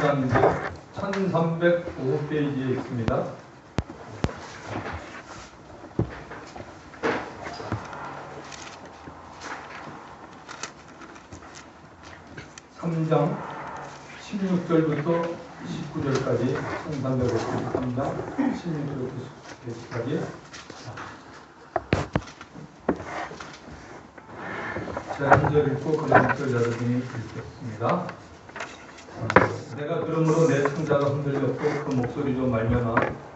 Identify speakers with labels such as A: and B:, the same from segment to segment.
A: 신앙기 1305페이지에 있습니다. 3장 16절부터 19절까지 1353장 16절부터 19절까지 제가 한 절 읽고 그 다음 절 여러분이 읽겠습니다. 내가 그러므로 내 창자가 흔들렸고 그 목소리로 말미암아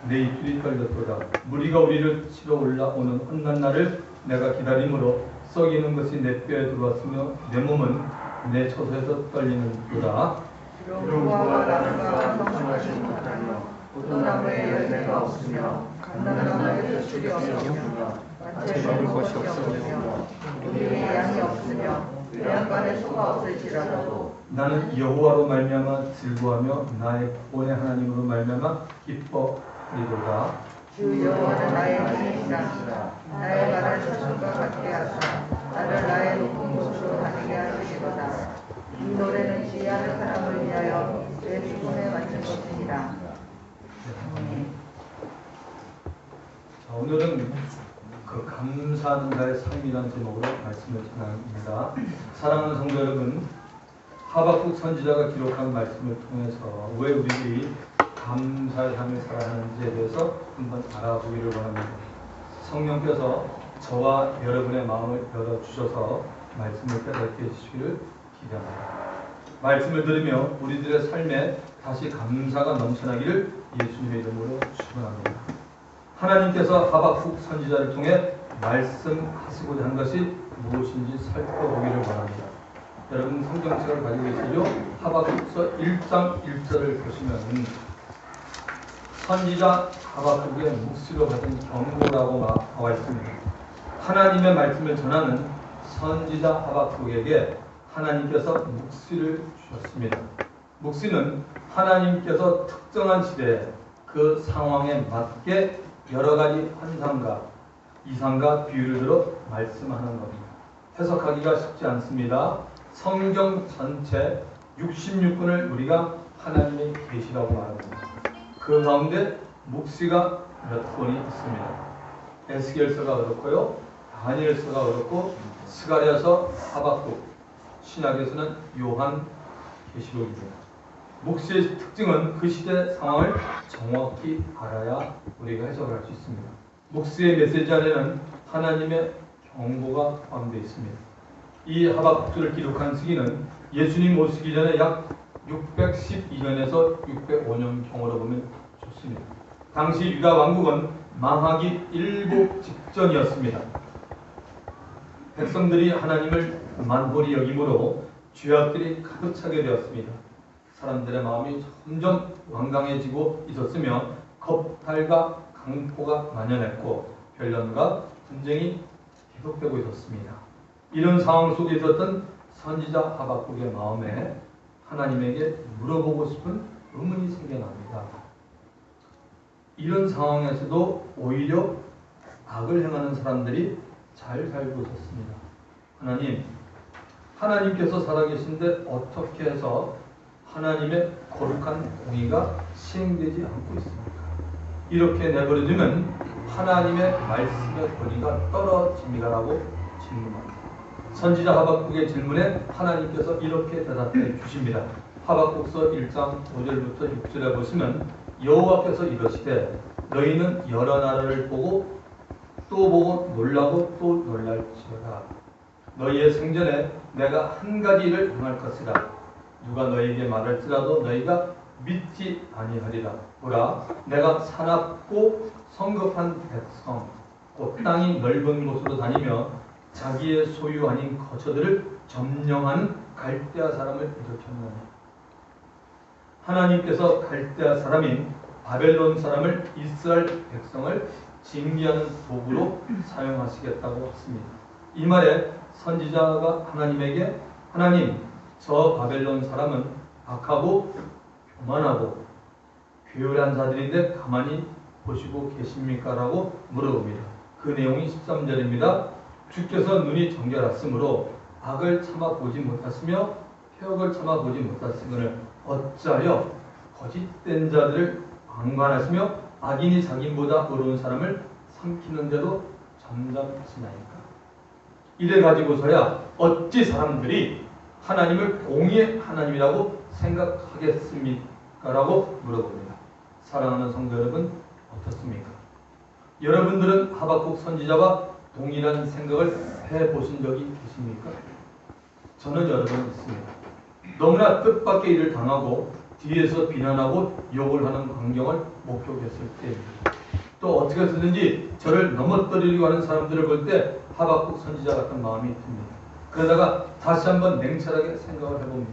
A: 내 입술이 떨렸도다. 무리가 우리를 치러 올라오는 험난 날을 내가 기다림으로 썩이는 것이 내 뼈에 들어왔으며 내 몸은 내 처소에서 떨리는도다.
B: 여호와가 나무가 성성하지 못하며 포도나무에 열매가 없으며 감람나무에 수출이 없으며 밭에 먹을 것이 없으며 우리의 양이 없으며 외양간에 소가 없을지라도
A: 나는 여호와로 말미암아 즐거워하며 나의 구원의 하나님으로 말미암아 기뻐하리로다.
B: 주 여호와는 나의 힘이시라. 나의 말을 사슴과 같게 하사 나를 나의 높은 곳으로 다니게 하시리로다. 이 노래는 지혜하는 사람을 위하여 내 죽음에 맞춘 것이니라.
A: 오늘은 그 감사하는 자의 삶이라는 제목으로 말씀을 전합니다. 사랑하는 성도 여러분, 하박국 선지자가 기록한 말씀을 통해서 왜 우리들이 감사의 삶을 살아가는지에 대해서 한번 알아보기를 원합니다. 성령께서 저와 여러분의 마음을 열어주셔서 말씀을 깨닫게 해주시기를 기대합니다. 말씀을 들으며 우리들의 삶에 다시 감사가 넘쳐나기를 예수님의 이름으로 축원합니다. 하나님께서 하박국 선지자를 통해 말씀하시고자 한 것이 무엇인지 살펴보기를 원합니다. 여러분 성경책을 가지고 계시죠? 하박국서 1장 1절을 보시면 선지자 하박국의 묵시로 받은 경고라고 나와 있습니다. 하나님의 말씀을 전하는 선지자 하박국에게 하나님께서 묵시를 주셨습니다. 묵시는 하나님께서 특정한 시대에 그 상황에 맞게 여러 가지 환상과 이상과 비유를 들어 말씀하는 겁니다. 해석하기가 쉽지 않습니다. 성경 전체 66권을 우리가 하나님의 계시라고 말합니다. 그 가운데 묵시가 몇 권이 있습니다. 에스겔서가 그렇고요, 다니엘서가 그렇고, 스가랴서, 하박국, 신약에서는 요한 계시록입니다. 묵시의 특징은 그 시대 상황을 정확히 알아야 우리가 해석을 할 수 있습니다. 묵시의 메시지 안에는 하나님의 경고가 포함되어 있습니다. 이 하박국서를 기록한 시기는 예수님 오시기 전에 약 612년에서 605년경으로 보면 좋습니다. 당시 유다 왕국은 망하기 일보 직전이었습니다. 백성들이 하나님을 만홀히 여김으로 죄악들이 가득 차게 되었습니다. 사람들의 마음이 점점 완강해지고 있었으며 겁탈과 강포가 만연했고 변련과 분쟁이 계속되고 있었습니다. 이런 상황 속에 있었던 선지자 하박국의 마음에 하나님에게 물어보고 싶은 의문이 생겨납니다. 이런 상황에서도 오히려 악을 행하는 사람들이 잘 살고 있었습니다. 하나님께서 살아계신데 어떻게 해서 하나님의 거룩한 공의가 시행되지 않고 있습니까? 이렇게 내버려두면 하나님의 말씀의 권위가 떨어집니다라고 질문합니다. 선지자 하박국의 질문에 하나님께서 이렇게 대답해 주십니다. 하박국서 1장 5절부터 6절에 보시면 여호와께서 이러시되 너희는 여러 나라를 보고 또 보고 놀라고 또 놀랄지어다. 너희의 생전에 내가 한 가지 일을 행할 것이라. 누가 너희에게 말할지라도 너희가 믿지 아니하리라. 보라, 내가 사납고 성급한 백성, 곧 땅이 넓은 곳으로 다니며 자기의 소유 아닌 거처들을 점령하는 갈대아 사람을 일으켰느니. 하나님께서 갈대아 사람인 바벨론 사람을 이스라엘 백성을 징계하는 도구로 사용하시겠다고 했습니다. 이 말에 선지자가 하나님에게 하나님, 저 바벨론 사람은 악하고 교만하고 괴울한 자들인데 가만히 보시고 계십니까? 라고 물어봅니다. 그 내용이 13절입니다. 주께서 눈이 정결하시므로 악을 참아 보지 못하시며 폐역을 참아 보지 못하시거늘 어찌하여 거짓된 자들을 방관하시며 악인이 자기보다 어려운 사람을 삼키는데도 잠잠하시나이까. 이래 가지고서야 어찌 사람들이 하나님을 공의의 하나님이라고 생각하겠습니까? 라고 물어봅니다. 사랑하는 성도 여러분, 어떻습니까? 여러분들은 하박국 선지자와 동일한 생각을 해보신 적이 계십니까? 저는 여러 번 있습니다. 너무나 뜻밖의 일을 당하고 뒤에서 비난하고 욕을 하는 광경을 목격했을 때입니다. 또 어떻게 해서든지 저를 넘어뜨리려고 하는 사람들을 볼 때 하박국 선지자 같은 마음이 듭니다. 그러다가 다시 한번 냉철하게 생각을 해봅니다.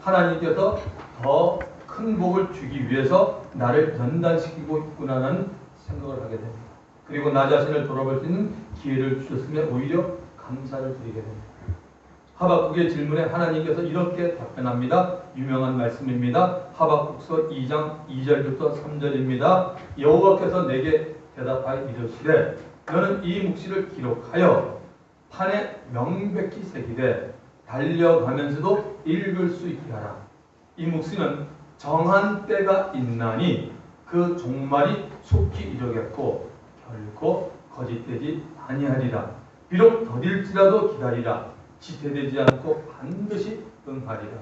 A: 하나님께서 더 큰 복을 주기 위해서 나를 연단시키고 있구나라는 생각을 하게 됩니다. 그리고 나 자신을 돌아볼 수 있는 기회를 주셨으며 오히려 감사를 드리게 됩니다. 하박국의 질문에 하나님께서 이렇게 답변합니다. 유명한 말씀입니다. 하박국서 2장 2절부터 3절입니다. 여호와께서 내게 대답하여 이르시되 너는 이 묵시를 기록하여 판에 명백히 새기되 달려가면서도 읽을 수 있게 하라. 이 묵시는 정한 때가 있나니 그 종말이 속히 이르겠고 결코 거짓되지 아니하리라. 비록 더딜지라도 기다리라. 지체되지 않고 반드시 응하리라.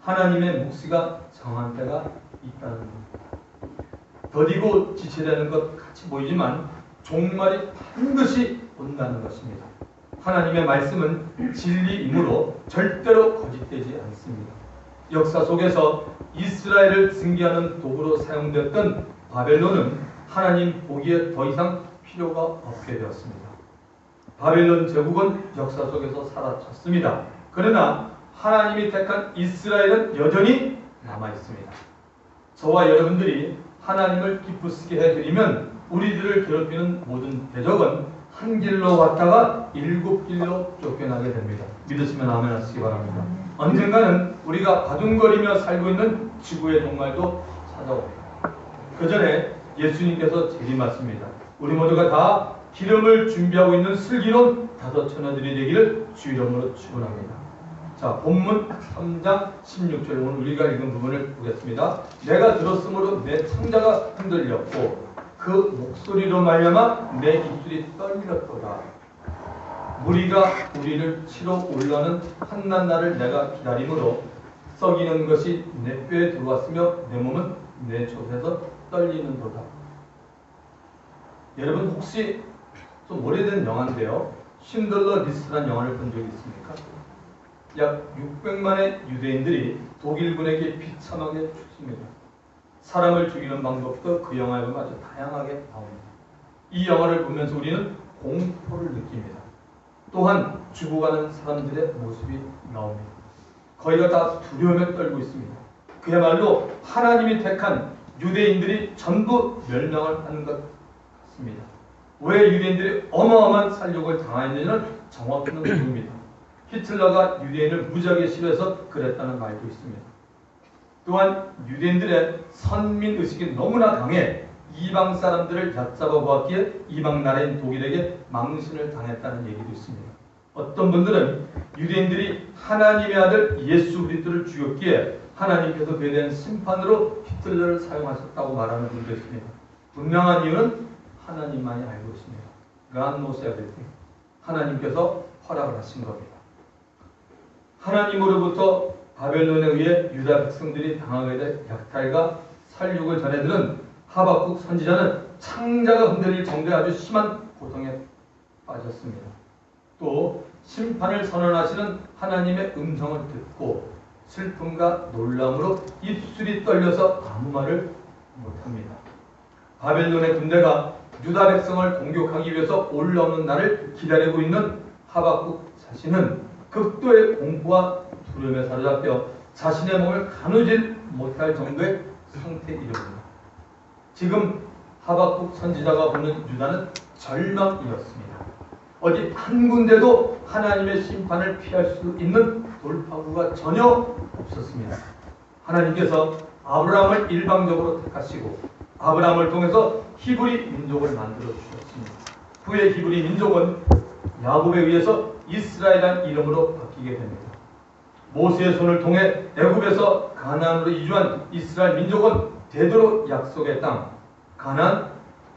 A: 하나님의 묵시가 정한 때가 있다는 것. 더디고 지체되는 것 같이 보이지만 종말이 반드시 온다는 것입니다. 하나님의 말씀은 진리이므로 절대로 거짓되지 않습니다. 역사 속에서 이스라엘을 징계하는 도구로 사용됐던 바벨론은 하나님 보기에 더 이상 필요가 없게 되었습니다. 바벨론 제국은 역사 속에서 사라졌습니다. 그러나 하나님이 택한 이스라엘은 여전히 남아있습니다. 저와 여러분들이 하나님을 기쁘시게 해드리면 우리들을 괴롭히는 모든 대적은 한 길로 왔다가 7길로 쫓겨나게 됩니다. 믿으시면 아멘 하시기 바랍니다. 언젠가는 우리가 바둥거리며 살고 있는 지구의 종말도 찾아옵니다. 그 전에 예수님께서 재림하십니다. 우리 모두가 다 기름을 준비하고 있는 슬기로운 다섯 처녀들이 되기를 주 이름으로 축원합니다. 자, 본문 3장 16절 오늘 우리가 읽은 부분을 보겠습니다. 내가 들었으므로 내 창자가 흔들렸고 그 목소리로 말미암아 내 입술이 떨렸도다. 무리가 우리를 치러 올라오는 환난 날을 내가 기다림으로 썩이는 것이 내 뼈에 들어왔으며 내 몸은 내 젖에서 떨리는도다. 여러분 혹시 좀 오래된 영화인데요. 쉰들러 리스트라는 영화를 본 적이 있습니까? 약 600만의 유대인들이 독일군에게 비참하게 죽습니다. 사람을 죽이는 방법도 그 영화에 보면 아주 다양하게 나옵니다. 이 영화를 보면서 우리는 공포를 느낍니다. 또한 죽어가는 사람들의 모습이 나옵니다. 거의가 다 두려움에 떨고 있습니다. 그야말로 하나님이 택한 유대인들이 전부 멸망을 하는 것 같습니다. 왜 유대인들이 어마어마한 살육을 당하였는지는 정확히는 모릅니다. 히틀러가 유대인을 무지하게 싫어해서 그랬다는 말도 있습니다. 또한 유대인들의 선민의식이 너무나 강해 이방 사람들을 얕잡아 보았기에 이방 나라인 독일에게 망신을 당했다는 얘기도 있습니다. 어떤 분들은 유대인들이 하나님의 아들 예수 그리스도를 죽였기에 하나님께서 그에 대한 심판으로 히틀러를 사용하셨다고 말하는 분도 있습니다. 분명한 이유는 하나님만이 알고 있습니다. God knows everything. 하나님께서 허락을 하신 겁니다. 하나님으로부터 바벨론에 의해 유다 백성들이 당하게 될 약탈과 살육을 전해들은 하박국 선지자는 창자가 흔들릴 정도의 아주 심한 고통에 빠졌습니다. 또 심판을 선언하시는 하나님의 음성을 듣고 슬픔과 놀람으로 입술이 떨려서 아무 말을 못합니다. 바벨론의 군대가 유다 백성을 공격하기 위해서 올라오는 날을 기다리고 있는 하박국 자신은 극도의 공포와 두려움에 사로잡혀 자신의 몸을 가누질 못할 정도의 상태에 이릅니다. 지금 하박국 선지자가 보는 유다는 절망이었습니다. 어디 한 군데도 하나님의 심판을 피할 수 있는 돌파구가 전혀 없었습니다. 하나님께서 아브라함을 일방적으로 택하시고 아브라함을 통해서 히브리 민족을 만들어 주셨습니다. 후에 히브리 민족은 야곱에 의해서 이스라엘이라는 이름으로 바뀌게 됩니다. 모세의 손을 통해 애굽에서 가나안으로 이주한 이스라엘 민족은 되도록 약속의 땅 가나안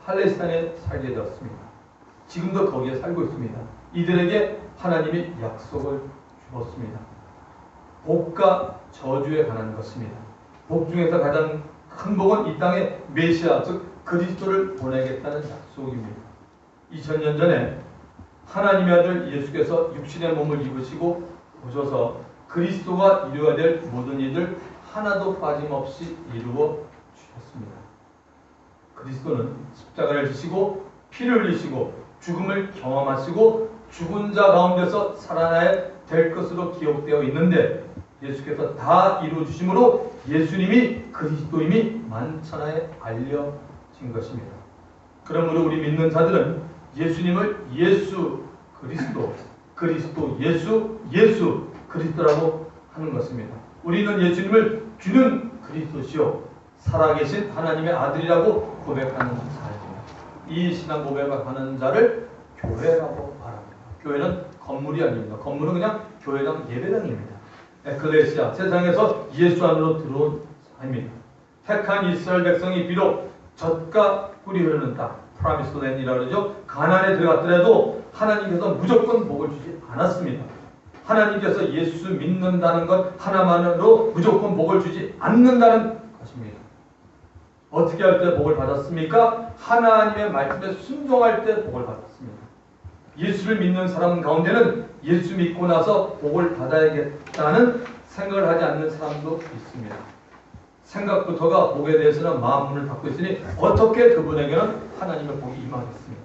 A: 팔레스타인에 살게 되었습니다. 지금도 거기에 살고 있습니다. 이들에게 하나님이 약속을 주었습니다. 복과 저주에 관한 것입니다. 복 중에서 가장 큰 복은 이 땅에 메시아 즉 그리스도를 보내겠다는 약속입니다. 2000년 전에 하나님의 아들 예수께서 육신의 몸을 입으시고 오셔서 그리스도가 이루어야 될 모든 일들 하나도 빠짐없이 이루어 주셨습니다. 그리스도는 십자가를 지시고 피를 흘리시고 죽음을 경험하시고 죽은 자 가운데서 살아나야 될 것으로 기록되어 있는데 예수께서 다 이루어 주심으로 예수님이 그리스도임이 만천하에 알려진 것입니다. 그러므로 우리 믿는 자들은 예수님을 예수 그리스도, 그리스도 예수, 예수 그리스도라고 하는 것입니다. 우리는 예수님을 주는 그리스도시요 살아계신 하나님의 아들이라고 고백하는 자입니다. 이 신앙 고백을 하는 자를 교회라고 말합니다. 교회는 건물이 아닙니다. 건물은 그냥 교회당 예배당입니다. 에클레시아, 세상에서 예수 안으로 들어온 자입니다. 택한 이스라엘 백성이 비록 젖과 꿀이 흐르는 땅, 프라미스 랜이라고 그러죠. 가나안에 들어갔더라도 하나님께서 무조건 복을 주지 않았습니다. 하나님께서 예수 믿는다는 것 하나만으로 무조건 복을 주지 않는다는 것입니다. 어떻게 할 때 복을 받았습니까? 하나님의 말씀에 순종할 때 복을 받았습니다. 예수를 믿는 사람 가운데는 예수 믿고 나서 복을 받아야겠다는 생각을 하지 않는 사람도 있습니다. 생각부터가 복에 대해서는 마음문을 닫고 있으니 어떻게 그분에게는 하나님의 복이 임하겠습니까?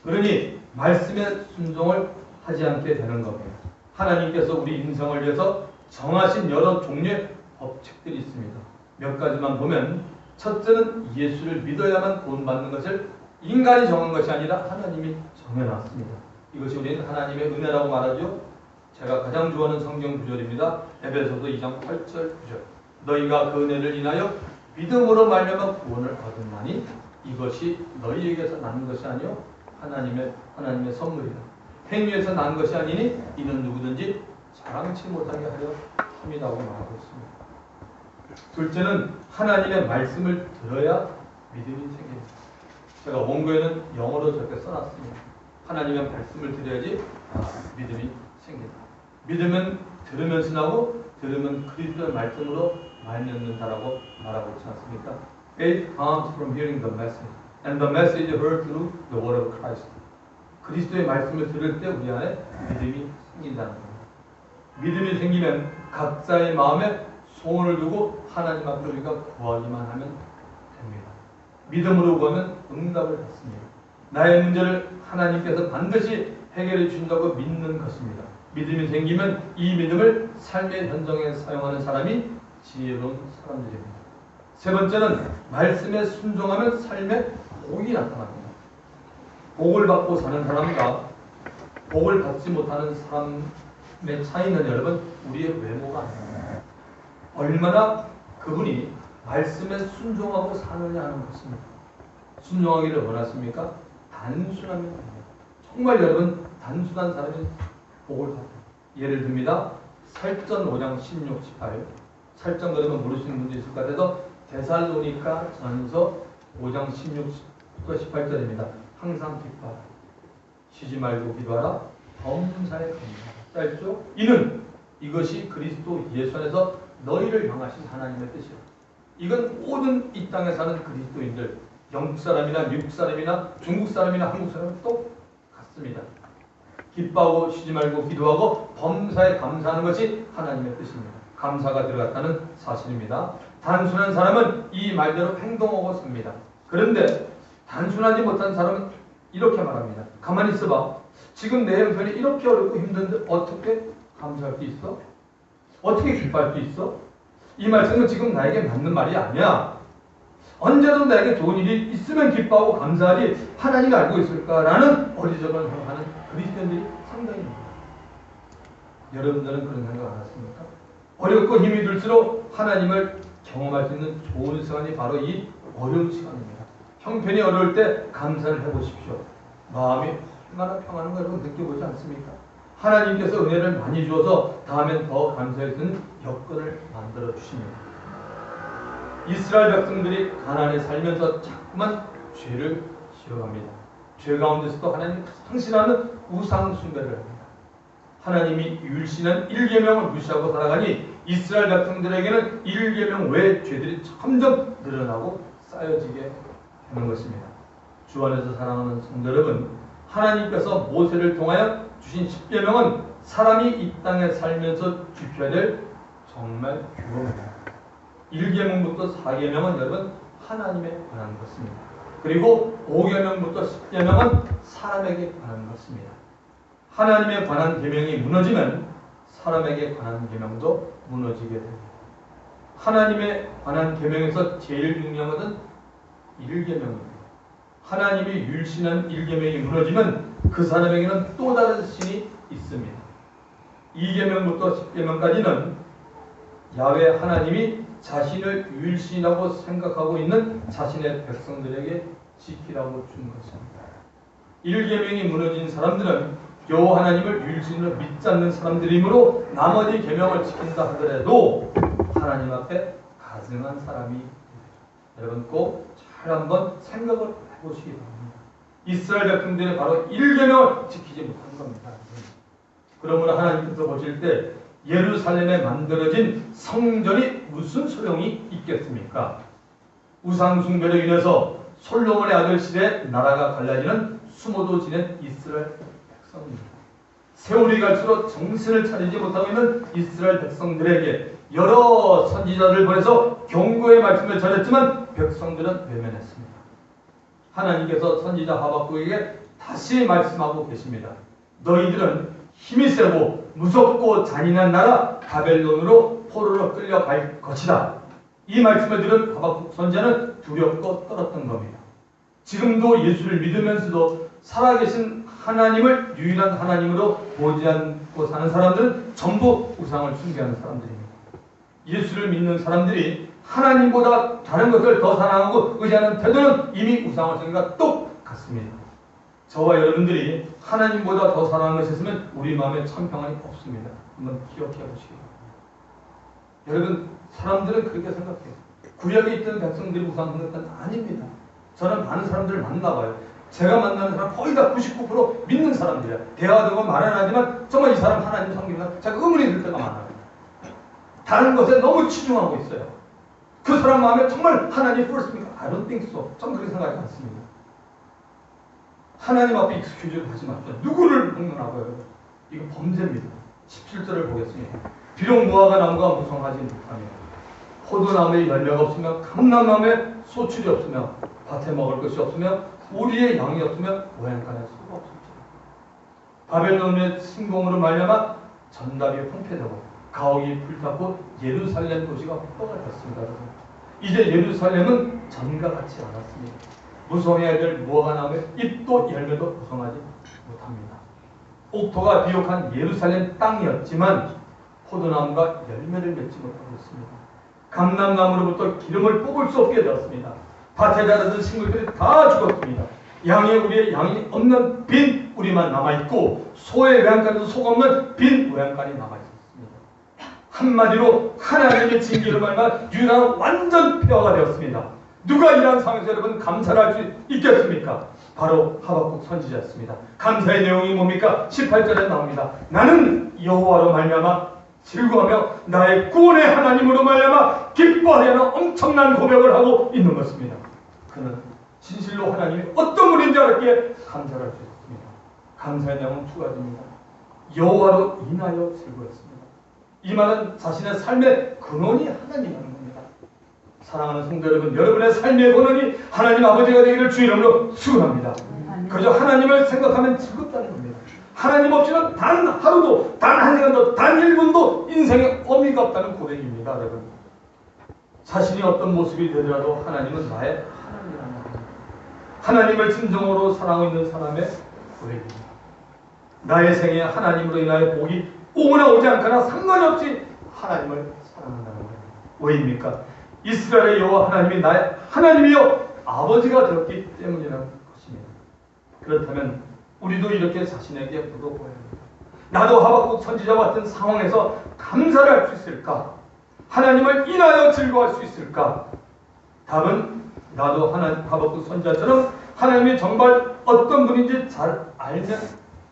A: 그러니 말씀에 순종을 하지 않게 되는 겁니다. 하나님께서 우리 인생을 위해서 정하신 여러 종류의 법칙들이 있습니다. 몇 가지만 보면 첫째는 예수를 믿어야만 구원받는 것을 인간이 정한 것이 아니라 하나님이 정해놨습니다. 이것이 우리는 하나님의 은혜라고 말하죠. 제가 가장 좋아하는 성경 구절입니다. 에베소서 2장 8절 9절. 너희가 그 은혜를 인하여 믿음으로 말미암아 구원을 얻었나니 이것이 너희에게서 난 것이 아니요 하나님의 선물이다. 행위에서 난 것이 아니니 이는 누구든지 자랑치 못하게 하려 함이라고 말하고 있습니다. 둘째는 하나님의 말씀을 들어야 믿음이 생깁니다. 제가 원고에는 영어로 저렇게 써놨습니다. 하나님의 말씀을 들어야지 믿음이 생긴다. 믿음은 들으면서 나고 들으면 그리스도의 말씀으로 말미암는다라고 말하고 있지 않습니까? Faith comes from hearing the message, and the message heard through the word of Christ. 그리스도의 말씀을 들을 때 우리 안에 믿음이 생긴다는 겁니다. 믿음이 생기면 각자의 마음에 소원을 두고 하나님 앞에 우리가 구하기만 하면 됩니다. 믿음으로 구하면 응답을 받습니다. 나의 문제를 하나님께서 반드시 해결해 준다고 믿는 것입니다. 믿음이 생기면 이 믿음을 삶의 현장에 사용하는 사람이 지혜로운 사람들입니다. 세 번째는 말씀에 순종하면 삶에 복이 나타납니다. 복을 받고 사는 사람과 복을 받지 못하는 사람의 차이는 여러분 우리의 외모가 아닙니다. 얼마나 그분이 말씀에 순종하고 사느냐 하는 것입니다. 순종하기를 원하십니까? 단순하면 됩니다. 정말 여러분 단순한 사람이 복을 받아요. 예를 듭니다. 설전 5장 16, 18 설정 그러면 모르시는 분도 있을 것 같아서 데살로니가 전서 5장 16부터 18절입니다. 항상 기뻐하라. 쉬지 말고 기도하라. 범사에 감사하라. 짧죠? 이는 이것이 그리스도 예수 안에서 너희를 향하신 하나님의 뜻이라. 이건 모든 이 땅에 사는 그리스도인들 영국 사람이나 미국 사람이나 중국 사람이나 한국 사람은 똑같습니다. 기뻐하고 쉬지 말고 기도하고 범사에 감사하는 것이 하나님의 뜻입니다. 감사가 들어갔다는 사실입니다. 단순한 사람은 이 말대로 행동하고 삽니다. 그런데 단순하지 못한 사람은 이렇게 말합니다. 가만히 있어봐. 지금 내 형편이 이렇게 어렵고 힘든데 어떻게 감사할 수 있어? 어떻게 기뻐할 수 있어? 이 말씀은 지금 나에게 맞는 말이 아니야. 언제든 나에게 좋은 일이 있으면 기뻐하고 감사하지 하나님이 알고 있을까라는 어리석은 생각하는 그리스도인들이 상당히 많습니다. 여러분들은 그런 생각 안 하십니까? 어렵고 힘이 들수록 하나님을 경험할 수 있는 좋은 시간이 바로 이 어려운 시간입니다. 형편이 어려울 때 감사를 해보십시오. 마음이 얼마나 평안한 걸 여러분 느껴보지 않습니까? 하나님께서 은혜를 많이 주어서 다음엔 더 감사할 수 있는 여건을 만들어 주십니다. 이스라엘 백성들이 가나안에 살면서 자꾸만 죄를 지어갑니다. 죄 가운데서도 하나님 상실하는 우상 숭배를 합니다. 하나님이 율신한 1계명을 무시하고 살아가니 이스라엘 백성들에게는 1계명 외의 죄들이 점점 늘어나고 쌓여지게 되는 것입니다. 주 안에서 사랑하는 성도 여러분, 하나님께서 모세를 통하여 주신 10계명은 사람이 이 땅에 살면서 지켜야 될 정말 규범입니다. 1계명부터 4계명은 여러분 하나님에 관한 것입니다. 그리고 5계명부터 10계명은 사람에게 관한 것입니다. 하나님에 관한 계명이 무너지면 사람에게 관한 계명도 무너지게 됩니다. 하나님에 관한 계명에서 제일 중요한 것은 1계명입니다. 하나님이 율신한 1계명이 무너지면 그 사람에게는 또 다른 신이 있습니다. 2계명부터 10계명까지는 야훼 하나님이 자신을 율신하고 생각하고 있는 자신의 백성들에게 지키라고 준 것입니다. 1계명이 무너진 사람들은 여호와 하나님을 율신으로 믿지 않는 사람들이므로 나머지 계명을 지킨다 하더라도 하나님 앞에 가증한 사람이 됩니다. 여러분 꼭 잘 한번 생각을 해보시기 바랍니다. 이스라엘 백성들이 바로 1계명을 지키지 못한 겁니다. 그러므로 하나님께서 보실 때 예루살렘에 만들어진 성전이 무슨 소용이 있겠습니까? 우상 숭배로 인해서 솔로몬의 아들 시대에 나라가 갈라지는 수모도 지낸 이스라엘 백성입니다. 세월이 갈수록 정신을 차리지 못하고 있는 이스라엘 백성들에게 여러 선지자를 보내서 경고의 말씀을 전했지만 백성들은 외면했습니다. 하나님께서 선지자 하박국에게 다시 말씀하고 계십니다. 너희들은 힘이 세고 무섭고 잔인한 나라 바벨론으로 포로로 끌려갈 것이다. 이 말씀을 들은 하박국 선지자는 두렵고 떨었던 겁니다. 지금도 예수를 믿으면서도 살아계신 하나님을 유일한 하나님으로 보지 않고 사는 사람들은 전부 우상을 숭배하는 사람들입니다. 예수를 믿는 사람들이 하나님보다 다른 것을 더 사랑하고 의지하는 태도는 이미 우상을 숭배가 똑같습니다. 저와 여러분들이 하나님보다 더 사랑하는 것이 있으면 우리 마음에 참 평안이 없습니다. 한번 기억해 보시기 바랍니다. 여러분, 사람들은 그렇게 생각해요. 구약에 있던 백성들이 우상 숭배는 아닙니다. 저는 많은 사람들을 만나봐요. 제가 만나는 사람 거의 다 99% 믿는 사람들이야. 대화되고 말은 하지만 정말 이 사람 하나님 섬기면 제가 의문이 들 때가 많아요. 다른 것에 너무 치중하고 있어요. 그 사람 마음에 정말 하나님 first입니까? I don't think so. 저는 그렇게 생각하지 않습니다. 하나님 앞에 익스큐즈를 하지 마십시오. 누구를 공론하고요? 이거 범죄입니다. 17절을 보겠습니다. 비록 무화과 나무가 무성하지 못하며 포도나무에 열매가 없으며 감람나무에 소출이 없으며 밭에 먹을 것이 없으며 우리의 양이 없으며 모양간에 소가 없었죠. 바벨론의 침공으로 말미암아 전답이 황폐되고 가옥이 불탔고 예루살렘 도시가 폭발을 했습니다. 이제 예루살렘은 전과 같지 않았습니다. 무성해야 될 무화과나무에 잎도 열매도 무성하지 못합니다. 옥토가 비옥한 예루살렘 땅이었지만 포도나무가 열매를 맺지 못하고 있습니다. 감람나무로부터 기름을 뽑을 수 없게 되었습니다. 밭에 자라던 식물들이 다 죽었습니다. 우리의 양이 없는 빈 우리만 남아있고 소의 외양간에도 속 없는 빈 외양간이 남아있습니다. 한마디로 하나님의 징계로 말미암아 유다는 완전 폐허가 되었습니다. 누가 이러한 상황에서 여러분 감사를 할 수 있겠습니까? 바로 하박국 선지자였습니다. 감사의 내용이 뭡니까? 18절에 나옵니다. 나는 여호와로 말미암아 즐거워하며 나의 구원의 하나님으로 말미암아 기뻐하려는 엄청난 고백을 하고 있는 것입니다. 그는 진실로 하나님이 어떤 분인지 알았기에 감사를 할 수 있습니다. 감사의 내용은 두 가지입니다. 여호와로 인하여 즐거웠습니다. 이 말은 자신의 삶의 근원이 하나님이라는 겁니다. 사랑하는 성도 여러분, 여러분의 삶의 근원이 하나님 아버지가 되기를 주 이름으로 축원합니다. 그저 하나님을 생각하면 즐겁다는 겁니다. 하나님 없이는 단 하루도, 단 한 시간도, 단 1분도 인생에 의미가 없다는 고백입니다. 여러분, 자신이 어떤 모습이 되더라도 하나님은 나의 하나님이라는 겁니다. 하나님을 진정으로 사랑하고 있는 사람의 고백입니다. 나의 생에 하나님으로 인하여 복이 오거나 오지 않거나 상관없이 하나님을 사랑한다는 거예요. 왜입니까? 이스라엘의 여호와 하나님이 나의 하나님이요 아버지가 되었기 때문이라는 것입니다. 그렇다면 우리도 이렇게 자신에게 물어보아야 합니다. 나도 하박국 선지자와 같은 상황에서 감사를 할 수 있을까? 하나님을 인하여 즐거워할 수 있을까? 답은 나도 하박국 선지자처럼 하나님이 정말 어떤 분인지 잘 알면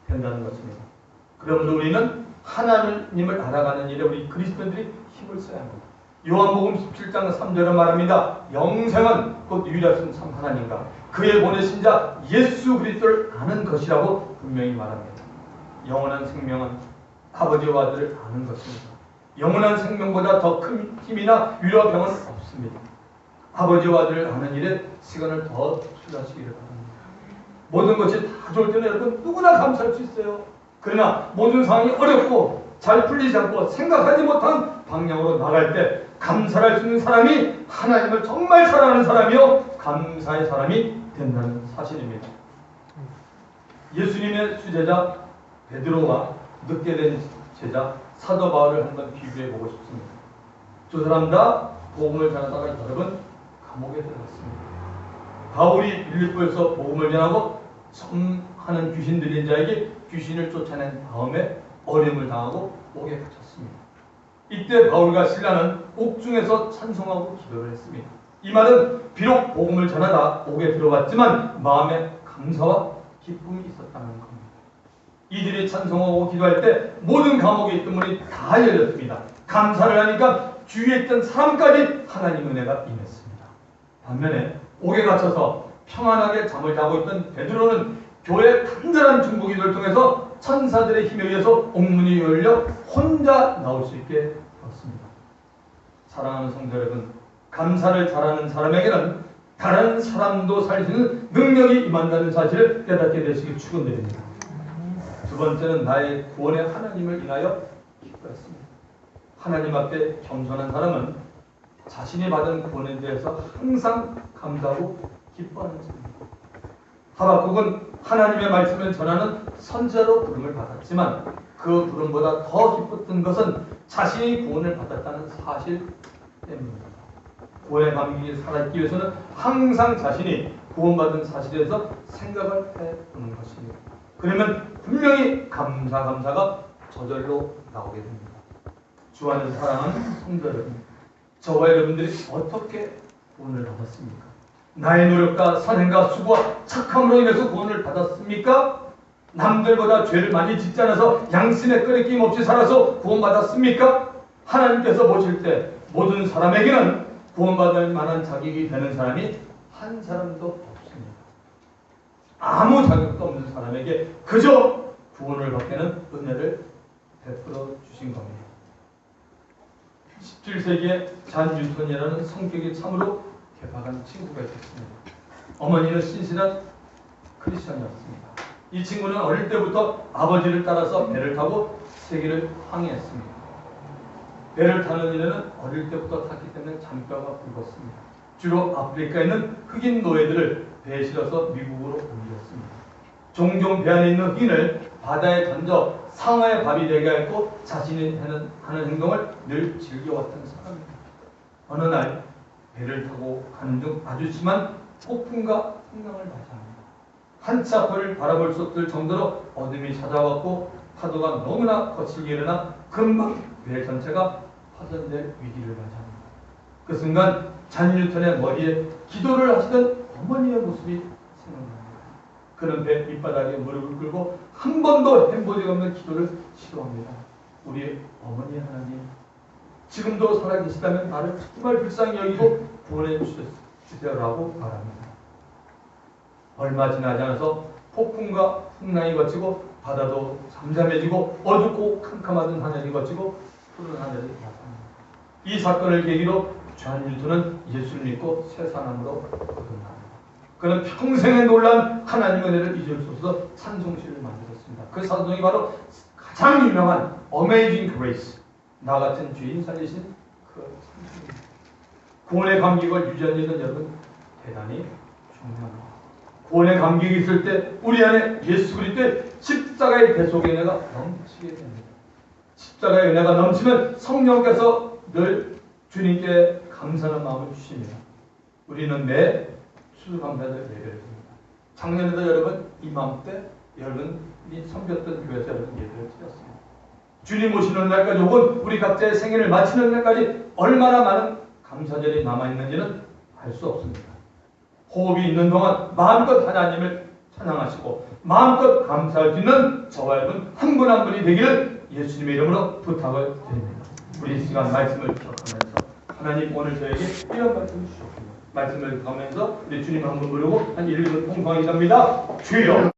A: 된다는 것입니다. 그러므로 우리는 하나님을 알아가는 일에 우리 그리스도인들이 힘을 써야 합니다. 요한복음 17장 3절에 말합니다. 영생은 곧 유일하신 참 하나님과 그의 보내신 자 예수 그리스도를 아는 것이라고 분명히 말합니다. 영원한 생명은 아버지와 아들을 아는 것입니다. 영원한 생명보다 더 큰 힘이나 위로와 병은 없습니다. 아버지와 아들을 아는 일에 시간을 더 투자하시기를 바랍니다. 모든 것이 다 좋을 때는 여러분 누구나 감사할 수 있어요. 그러나 모든 상황이 어렵고 잘 풀리지 않고 생각하지 못한 방향으로 나갈 때 감사할 수 있는 사람이 하나님을 정말 사랑하는 사람이요 감사의 사람이 된다는 사실입니다. 예수님의 수제자 베드로와 늦게 된 제자 사도 바울을 한번 비교해 보고 싶습니다. 두 사람 다 복음을 전하다가 여러 번 감옥에 들어갔습니다. 바울이 빌립보에서 복음을 전하고 하는 귀신 들린 자에게 귀신을 쫓아낸 다음에 어려움을 당하고 옥에 갇혔습니다. 이때 바울과 실라는 옥중에서 찬송하고 기도를 했습니다. 이 말은 비록 복음을 전하다 옥에 들어갔지만 마음에 감사와 기쁨이 있었다는 겁니다. 이들이 찬송하고 기도할 때 모든 감옥에 있던 문이 다 열렸습니다. 감사를 하니까 주위에 있던 사람까지 하나님 은혜가 임했습니다. 반면에 옥에 갇혀서 평안하게 잠을 자고 있던 베드로는 교회 간절한 중보기도를 통해서 천사들의 힘에 의해서 옥문이 열려 혼자 나올 수 있게 되었습니다. 사랑하는 성도 여러분, 감사를 잘하는 사람에게는 다른 사람도 살리는 능력이 임한다는 사실을 깨닫게 되시길 축원드립니다. 두 번째는 나의 구원의 하나님을 인하여 기뻐했습니다. 하나님 앞에 겸손한 사람은 자신이 받은 구원에 대해서 항상 감사하고 기뻐하는 자입니다. 하박국은 하나님의 말씀을 전하는 선지자로 부름을 받았지만 그 부름보다 더 기뻤던 것은 자신이 구원을 받았다는 사실 때문입니다. 구원의 감격이 살아있기 위해서는 항상 자신이 구원받은 사실에서 생각을 해보는 것입니다. 그러면 분명히 감사가 저절로 나오게 됩니다. 주 안에서 사랑하는 성도 여러분, 저와 여러분들이 어떻게 구원을 받았습니까? 나의 노력과 선행과 수고와 착함으로 인해서 구원을 받았습니까? 남들보다 죄를 많이 짓지 않아서 양심에 끄레낌 없이 살아서 구원받았습니까? 하나님께서 보실 때 모든 사람에게는 구원받을 만한 자격이 되는 사람이 한 사람도 없습니다. 아무 자격도 없는 사람에게 그저 구원을 받게는 은혜를 베풀어 주신 겁니다. 17세기에 잔 뉴턴이라는 성격이 참으로 개박한 친구가 있었습니다. 어머니는 신실한 크리스천이었습니다. 이 친구는 어릴 때부터 아버지를 따라서 배를 타고 세계를 항해했습니다. 배를 타는 일에는 어릴 때부터 탔기 때문에 잔뼈가 굵었습니다. 주로 아프리카에 있는 흑인 노예들을 배에 실어서 미국으로 옮겼습니다. 종종 배 안에 있는 흑인을 바다에 던져 상어의 밥이 되게 했고 자신이 하는 행동을 늘 즐겨왔던 사람입니다. 어느 날 배를 타고 가는 중 아주 심한 폭풍과 풍랑을 맞이합니다. 한치 앞을 바라볼 수 없을 정도로 어둠이 찾아왔고 파도가 너무나 거칠게 일어나 금방 배 전체가 파손될 위기를 맞이합니다. 그 순간 잔 뉴턴의 머리에 기도를 하시던 어머니의 모습이 생각납니다. 그는 배 밑바닥에 무릎을 꿇고 한 번도 해본 적 없는 기도를 시도합니다. 우리 어머니 하나님, 지금도 살아계시다면 나를 정말 불쌍히 여기고 구원해 주시라고 말합니다. 얼마 지나지 않아서 폭풍과 풍랑이 거치고 바다도 잠잠해지고 어둡고 캄캄하던 하늘이 거치고 푸른 하늘이 나타납니다. 이 사건을 계기로 잔 뉴턴은 예수를 믿고 새 사람으로 거듭납니다. 그는 평생에 놀란 하나님의 은혜를 잊을 수 없어서 찬송시를 만들었습니다. 그 찬송이 바로 가장 유명한 Amazing Grace, 나 같은 죄인 살리신 그 찬송입니다. 구원의 감격을 유지하는 일은 여러분 대단히 중요합니다. 구원의 감격이 있을 때 우리 안에 예수 그리스도의 십자가의 대속의 은혜가 넘치게 됩니다. 십자가의 은혜가 넘치면 성령께서 늘 주님께 감사하는 마음을 주십니다. 우리는 매 추수감사절 예배를 드립니다. 작년에도 여러분 이맘때 여러분이 섬겼던 교회에서 여러분 예배를 드렸습니다. 주님 오시는 날까지 혹은 우리 각자의 생애를 마치는 날까지 얼마나 많은 감사절이 남아있는지는 알 수 없습니다. 호흡이 있는 동안 마음껏 하나님을 찬양하시고 마음껏 감사할 수 있는 저와 여러분 한 분 한 분이 되기를 예수님의 이름으로 부탁을 드립니다. 우리 이 시간 말씀을 기억하면서 하나님 오늘 저에게 이런 말씀을 주셨습니다. 말씀을 하면서 우리 주님 한 분 부르고 한 1분 통성이 됩니다. 주여